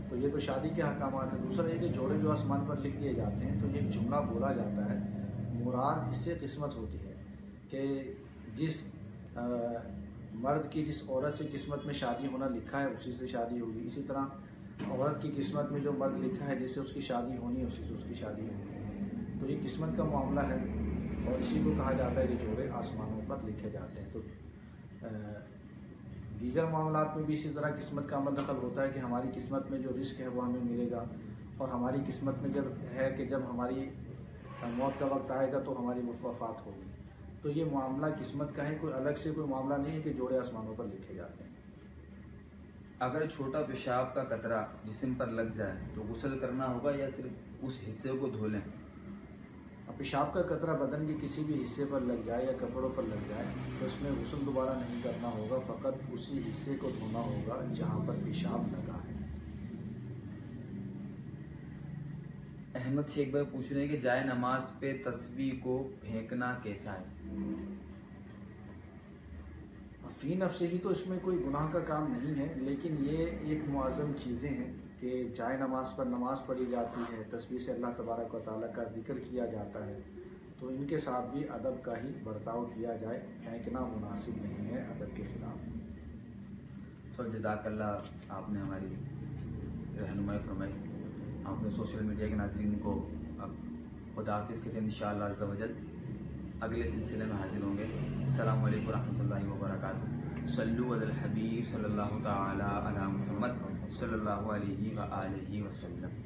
تو یہ تو شادی کے احکامات ہیں۔ دوسرا یہ کہ جوڑے جو آسمان پر لکھ دیے جاتے ہیں، تو یہ ایک جملہ بولا جاتا ہے، مراد اس سے قسمت ہوتی ہے کہ جس مرد کی جس عورت سے قسمت میں شادی ہونا لکھا ہے اسی سے شادی ہوگی، اسی طرح عورت کی قسمت میں جو مرد لکھا ہے جس سے اس کی شادی ہونی ہے اسی سے اس کی شادی ہوگی۔ تو یہ قسمت کا معاملہ ہے، اور اسی کو کہا جاتا ہے کہ جوڑے آسمانوں پر لکھے جاتے ہیں۔ تو دیگر معاملات میں بھی اسی طرح قسمت کا عمل دخل ہوتا ہے کہ ہماری قسمت میں جو رزق ہے وہ ہمیں ملے گا، اور ہماری قسمت میں جب ہے کہ جب ہماری موت کا وقت آئے گا تو ہماری وفات ہوگی۔ تو یہ معاملہ قسمت کا ہے، کوئی الگ سے کوئی معاملہ نہیں ہے کہ جوڑے آسمانوں پر لکھے جاتے ہیں۔ اگر چھوٹا پیشاب کا قطرہ جسم پر لگ جائے تو غسل کرنا ہوگا یا صرف اس حصے کو دھو لیں؟ اب پیشاب کا قطرہ بدن کے کسی بھی حصے پر لگ جائے یا کپڑوں پر لگ جائے تو اس میں غسل دوبارہ نہیں کرنا ہوگا، فقط اسی حصے کو دھونا ہوگا جہاں پر پیشاب لگا ہے۔ احمد شیخ بھائی پوچھ رہے ہیں کہ جائے نماز پہ تسبیح کو پھینکنا کیسا ہے؟ فی نفس ہی تو اس میں کوئی گناہ کا کام نہیں ہے، لیکن یہ ایک معظم چیزیں ہیں کہ جائے نماز پر نماز پڑھی جاتی ہے، تسبیح سے اللہ تبارک و تعالیٰ کا ذکر کیا جاتا ہے، تو ان کے ساتھ بھی ادب کا ہی برتاؤ کیا جائے، پھینکنا مناسب نہیں ہے، ادب کے خلاف ہے۔ سر جزاک اللہ، آپ نے ہماری رہنمائی فرمائی، آپ نے سوشل میڈیا کے ناظرین کو اب خدا حافظ کہتے ہیں، انشاءاللہ عز و جل اگلے سلسلے میں حاضر ہوں گے۔ السلام علیکم ورحمۃ اللہ وبرکاتہ۔ صلو علی الحبیب صلی اللہ تعالی علی محمد صلی اللہ علیہ وآلہ وسلم۔